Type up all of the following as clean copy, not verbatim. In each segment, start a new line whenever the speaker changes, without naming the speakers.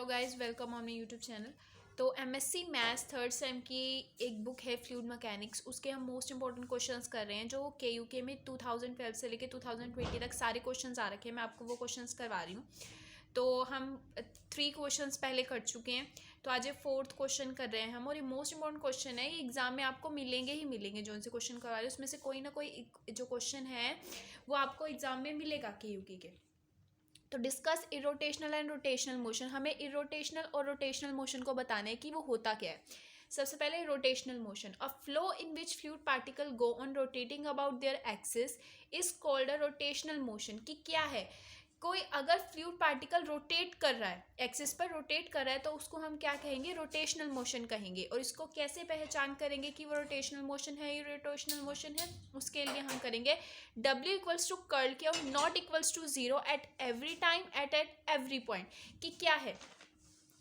Hello guys, welcome on my YouTube channel. तो MSc maths third same की एक book है फ्लूइड मैकेनिक्स, उसके हम मोस्ट इंपॉर्टेंट क्वेश्चंस कर रहे हैं जो केयूके में 2012 से लेके 2020 तक सारे क्वेश्चंस आ रखे हैं। मैं आपको वो क्वेश्चंस करवा रही हूँ। तो हम 3 क्वेश्चंस पहले कर चुके हैं, तो आज ये 4th क्वेश्चन कर रहे हैं हम। और ये मोस्ट इंपॉर्टेंट क्वेश्चन है, ये एग्जाम में आपको मिलेंगे ही मिलेंगे। जो उनसे क्वेश्चन करवा रहे हैं उसमें से कोई ना कोई जो क्वेश्चन है वो आपको एग्जाम में मिलेगा केयूके के। तो discuss irrotational and rotational motion. हमें इरोटेशनल और रोटेशनल मोशन को बताना है कि वो होता क्या है। सबसे पहले rotational motion, a flow in which fluid particle go on rotating about their axis is called a rotational motion. कि क्या है, कोई अगर फ्लूइड पार्टिकल रोटेट कर रहा है, एक्सिस पर रोटेट कर रहा है, तो उसको हम क्या कहेंगे, रोटेशनल मोशन कहेंगे। और इसको कैसे पहचान करेंगे कि वो रोटेशनल मोशन है या रोटेशनल मोशन है, उसके लिए हम करेंगे W इक्वल्स टू कर्ल के और not equals to zero at every time at every point. कि क्या है,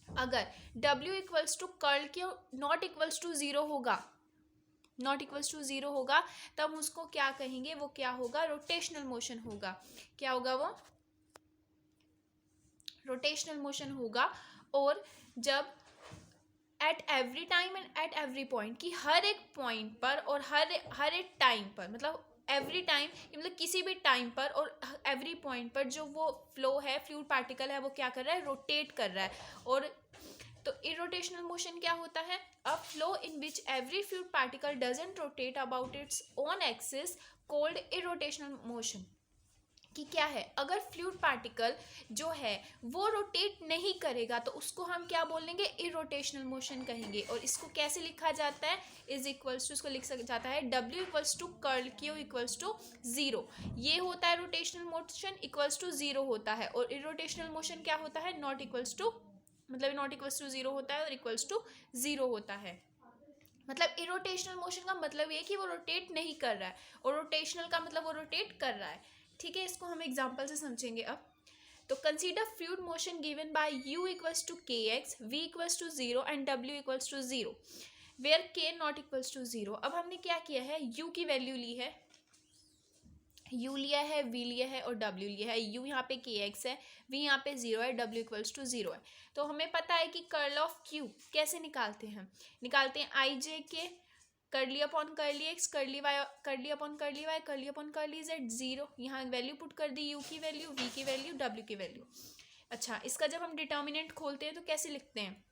अगर W इक्वल्स टू कर्ल के और नॉट इक्वल्स टू जीरो होगा, नॉट इक्वल्स टू जीरो होगा, तब उसको क्या कहेंगे, वो क्या होगा, रोटेशनल मोशन होगा। क्या होगा वो, रोटेशनल मोशन होगा। और जब eight every time and eight every point, कि हर एक पॉइंट पर और हर एक टाइम पर, मतलब एवरी टाइम मतलब किसी भी टाइम पर और एवरी पॉइंट पर जो वो फ्लो है, फ्लूइड पार्टिकल है, वो क्या कर रहा है, रोटेट कर रहा है। और तो इरोटेशनल मोशन क्या होता है, a flow in which every fluid particle doesn't rotate about its own axis called irrotational motion. कि क्या है, अगर फ्लूइड पार्टिकल जो है वो रोटेट नहीं करेगा तो उसको हम क्या बोलेंगे, इरोटेशनल मोशन कहेंगे। और इसको कैसे लिखा जाता है, इज इक्वल्स टू, इसको लिख जाता है W equals to curl q equals to zero. ये होता है rotational motion, equals to zero होता है। और इरोटेशनल मोशन क्या होता है, नॉट इक्वल्स टू, मतलब नॉट इक्वल्स टू जीरो होता है और इक्वल्स टू जीरो होता है। मतलब इरोटेशनल मोशन का मतलब ये कि वो रोटेट नहीं कर रहा है, और रोटेशनल का मतलब वो रोटेट कर रहा है। ठीक है, इसको हम एग्जांपल से समझेंगे अब। तो consider fluid motion given by u equals to k x, v equals to zero and w equals to zero, where k not equals to zero. अब हमने क्या किया है, u की वैल्यू ली है, u लिया है, v लिया है और w लिया है। u यहाँ पे के एक्स है, v यहाँ पे जीरो है, w इक्वल्स टू जीरो है। तो हमें पता है कि कर्ल ऑफ q कैसे निकालते हैं, निकालते हैं आई जे के करली अपॉन करली एक्स, करली वाई, करली अपॉन करली वाई, करली अपॉन करली जेड, जीरो। यहाँ वैल्यू पुट कर दी, u की वैल्यू, v की वैल्यू, w की वैल्यू। अच्छा, इसका जब हम डिटर्मिनेंट खोलते हैं तो कैसे लिखते हैं,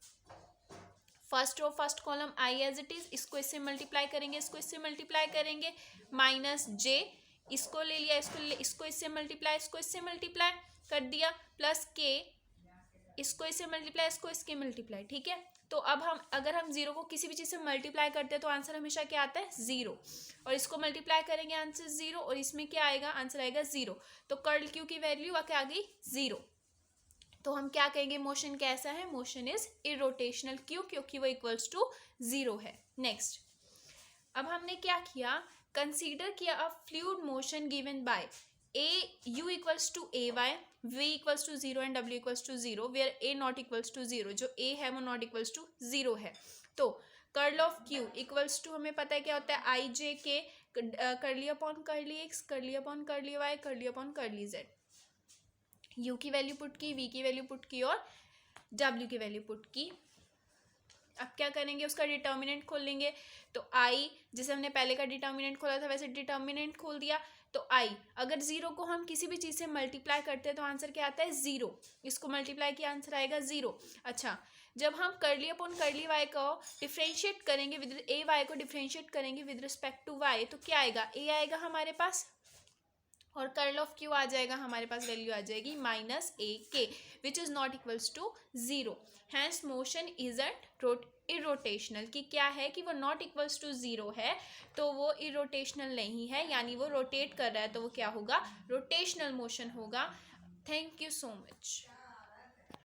first row first column I as it is, इसको इससे मल्टीप्लाई करेंगे, इसको इससे मल्टीप्लाई करेंगे, माइनस जे, इसको ले लिया, इसको इससे मल्टीप्लाई, इसको इससे मल्टीप्लाई कर दिया, प्लस के, इसको इससे मल्टीप्लाई, इसको इसके मल्टीप्लाई। ठीक है, तो अब हम अगर हम जीरो को किसी भी चीज़ से मल्टीप्लाई करते हैं तो आंसर हमेशा क्या आता है, जीरो। और इसको मल्टीप्लाई करेंगे, आंसर जीरो, और इसमें क्या आएगा, आंसर आएगा जीरो। तो कर्ल क्यू की वैल्यू क्या आ गई, जीरो। तो हम क्या कहेंगे, मोशन कैसा है, मोशन इज इरोटेशनल। क्यों, क्योंकि वो इक्वल्स टू जीरो है। नेक्स्ट, अब हमने क्या किया, कंसीडर किया a fluid motion given by a u equals to A Y, v equals to zero and w equals to zero, where a not equals to zero. जो a है वो not equals to zero है। तो curl of q equals to, हमें पता है क्या होता है, आई जे के करली अपॉन करली एक्स, करली अपॉन करली वाई, करली अपॉन करली जेड। u की वैल्यू पुट की, v की वैल्यू पुट की और w की वैल्यू पुट की। अब क्या करेंगे, उसका डिटर्मिनेंट खोल लेंगे। तो i, जैसे हमने पहले का डिटर्मिनेंट खोला था वैसे डिटर्मिनेंट खोल दिया। तो i, अगर जीरो को हम किसी भी चीज़ से मल्टीप्लाई करते हैं तो आंसर क्या आता है, जीरो। इसको मल्टीप्लाई किया, आंसर आएगा जीरो। अच्छा, जब हम करली अपॉन करली वाई को डिफ्रेंशिएट करेंगे विद ए वाई को डिफ्रेंशिएट करेंगे विद रिस्पेक्ट टू वाई, तो क्या आएगा, a आएगा हमारे पास, और कर्ल ऑफ क्यू आ जाएगा हमारे पास, वैल्यू आ जाएगी minus A K, which is not equals to zero. Hence motion isn't irrotational. कि क्या है कि वो नॉट इक्वल्स टू जीरो है तो वो इरोटेशनल नहीं है, यानी वो रोटेट कर रहा है, तो वो क्या होगा, रोटेशनल मोशन होगा। Thank you so much.